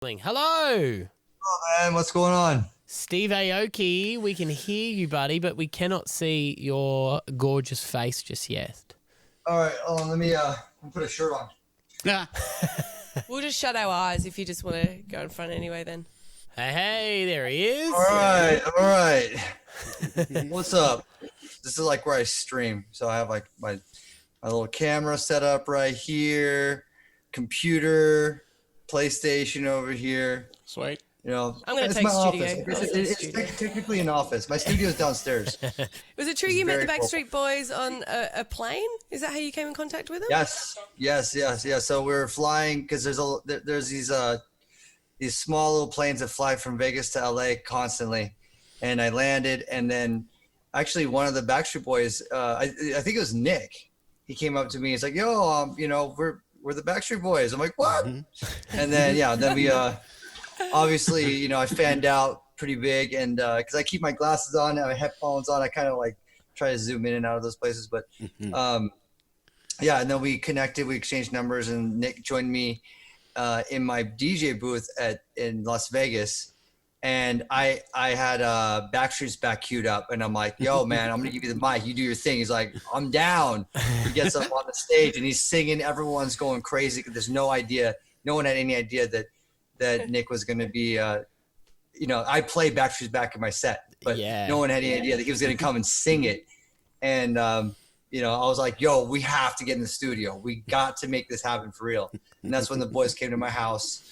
Hello, Man, what's going on? Steve Aoki. We can hear you, buddy, but we cannot see your gorgeous face just yet. All right, let me put a shirt on. Yeah. We'll just shut our eyes if you just want to go in front anyway then. Hey, there he is. All right. What's up? This is like where I stream. So I have like my little camera set up right here, computer, PlayStation over here. Sweet. You know, I'm gonna it's take my studio. office. It's technically an office. My studio's downstairs. Was it true It's you met the very cool. Backstreet Boys on a plane? Is that how you came in contact with them? Yes. So we're flying because there's these small little planes that fly from Vegas to LA constantly, and I landed, and then actually one of the Backstreet Boys, I think it was Nick. He came up to me. He's like, "Yo, we're the Backstreet Boys." I'm like, "What?" And then we obviously, I fanned out pretty big, and because I keep my glasses on and my headphones on, I kind of like try to zoom in and out of those places, but. And then we connected, we exchanged numbers, and Nick joined me in my DJ booth in Las Vegas. And I had Backstreet's Back queued up, and I'm like, "Yo, man, I'm gonna give you the mic. You do your thing." He's like, "I'm down." He gets up on the stage and he's singing. Everyone's going crazy because there's no one had any idea that Nick was gonna be. I played Backstreet's Back in my set, but no one had any idea that he was gonna come and sing it. And I was like, "Yo, we have to get in the studio. We got to make this happen for real." And that's when the boys came to my house,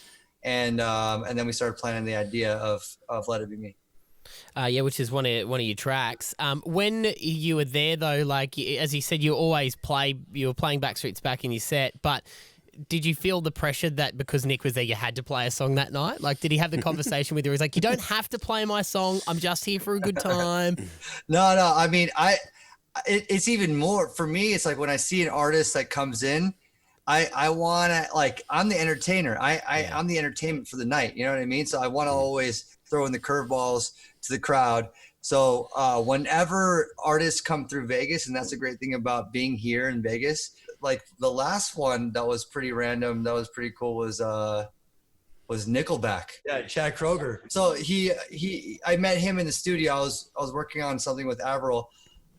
and then we started planning the idea of Let It Be Me. Which is one of your tracks. When you were there, though, like as you said, you were playing Backstreet's Back in your set, but did you feel the pressure that because Nick was there, you had to play a song that night? Like, did he have the conversation with you? He's like, "You don't have to play my song. I'm just here for a good time." No. I mean, it's even more for me. It's like when I see an artist that comes in, I want to, like, I'm the entertainer. I'm the entertainment for the night. You know what I mean? So I want to always throw in the curveballs to the crowd. So whenever artists come through Vegas, and that's a great thing about being here in Vegas. Like the last one that was pretty random, that was pretty cool, was Nickelback. Yeah, Chad Kroeger. So I met him in the studio. I was working on something with Avril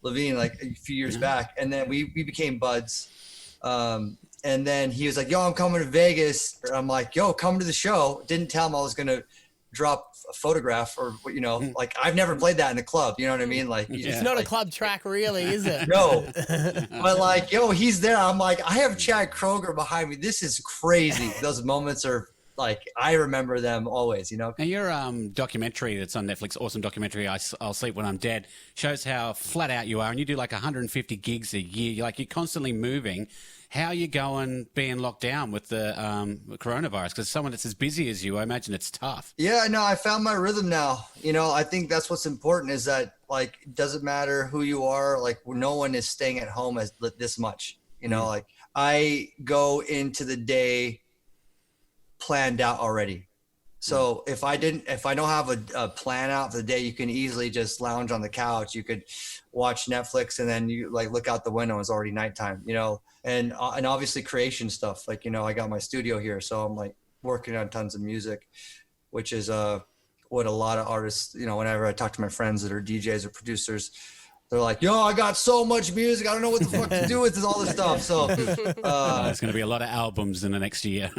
Lavigne like a few years back, and then we became buds. And then he was like, "Yo, I'm coming to Vegas." I'm like, "Yo, come to the show." Didn't tell him I was gonna drop a photograph or like I've never played that in a club. You know what I mean? Like It's not a club track, really, is it? No, but like, yo, he's there. I'm like, I have Chad Kroeger behind me. This is crazy. Those moments are like, I remember them always, Now your documentary that's on Netflix, awesome documentary, I'll Sleep When I'm Dead, shows how flat out you are, and you do like 150 gigs a year. You're constantly moving. How are you going being locked down with the coronavirus? Because someone that's as busy as you, I imagine it's tough. Yeah, no, I found my rhythm now. I think that's what's important is that, like, it doesn't matter who you are. Like, no one is staying at home as this much, like I go into the day planned out already. So if I don't have a plan out for the day, you can easily just lounge on the couch. You could watch Netflix, and then you like look out the window. It's already nighttime, and obviously creation stuff. Like, I got my studio here, so I'm like working on tons of music, which is what a lot of artists, whenever I talk to my friends that are DJs or producers, they're like, "Yo, I got so much music. I don't know what the fuck to do with all this stuff." So there's going to be a lot of albums in the next year.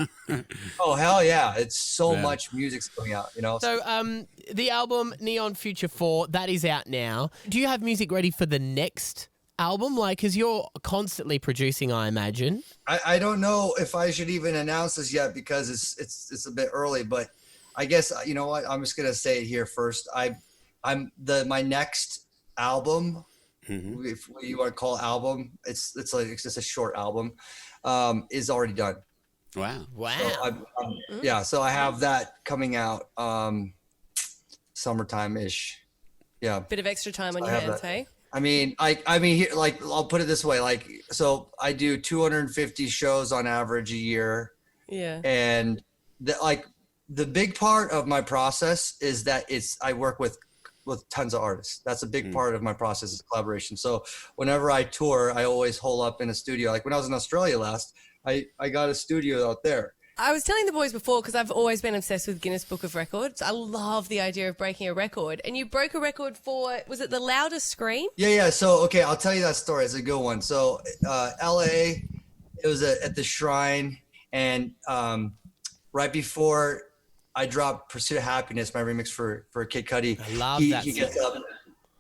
Oh, hell yeah. It's so much music's coming out, So the album Neon Future 4, that is out now. Do you have music ready for the next album? Like, because you're constantly producing, I imagine. I don't know if I should even announce this yet because it's a bit early, but I guess, you know what? I'm just going to say it here first. My next album, if you want to call it album, it's just a short album, is already done. Wow. So so I have that coming out summertime ish. Yeah. Bit of extra time on your hands, hey? I mean, here, like, I'll put it this way, like, so I do 250 shows on average a year. Yeah. And the big part of my process is that I work with tons of artists. That's a big part of my process is collaboration. So whenever I tour, I always hole up in a studio. Like when I was in Australia last, I got a studio out there. I was telling the boys before, because I've always been obsessed with Guinness Book of Records. I love the idea of breaking a record. And you broke a record for, was it the loudest scream? Yeah. So, okay, I'll tell you that story. It's a good one. So, LA, it was at the Shrine. And right before I dropped Pursuit of Happiness, my remix for Kid Cudi. I love that He gets song. up.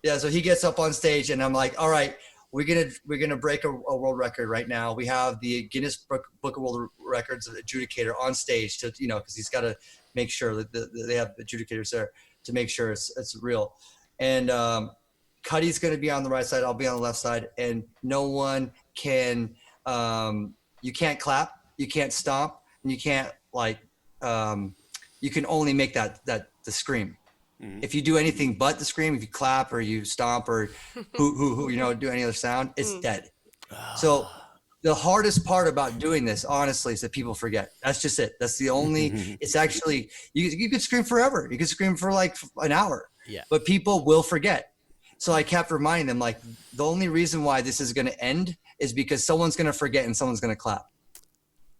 Yeah, so he gets up on stage, and I'm like, all right, we're gonna break a world record right now. We have the Guinness Book of World Records adjudicator on stage to, because he's got to make sure that they have adjudicators there to make sure it's real. And Cudi's gonna be on the right side, I'll be on the left side, and no one can. You can't clap, you can't stomp, and you can't you can only make the scream. If you do anything but the scream, if you clap or you stomp or do any other sound, it's dead. So the hardest part about doing this, honestly, is that people forget. That's just it. That's the only, it's actually, you could scream forever. You could scream for like an hour, but people will forget. So I kept reminding them, like, the only reason why this is going to end is because someone's going to forget and someone's going to clap.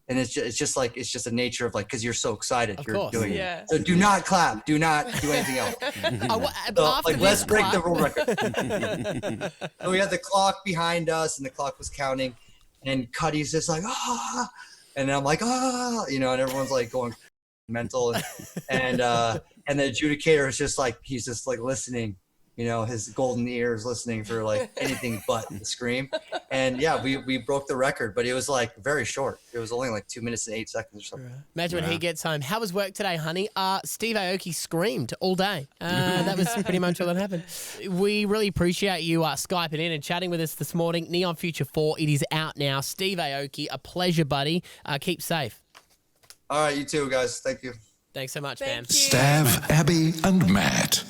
And it's just the nature of, like, because you're so excited, you're doing it. So do not clap. Do not do anything else. So, let's break the world record. So we had the clock behind us, and the clock was counting, and Cudi's just like, ah, and I'm like, ah, and everyone's like going mental, and the adjudicator is just like, he's just like listening. His golden ears listening for like anything but the scream. And yeah, we broke the record, but it was like very short. It was only like 2 minutes and 8 seconds or something. Imagine when he gets home. How was work today, honey? Steve Aoki screamed all day. That was pretty much all that happened. We really appreciate you Skyping in and chatting with us this morning. Neon Future 4, it is out now. Steve Aoki, a pleasure, buddy. Keep safe. All right, you too, guys. Thank you. Thanks so much, Thank fam. you. Stav, Abby, and Matt.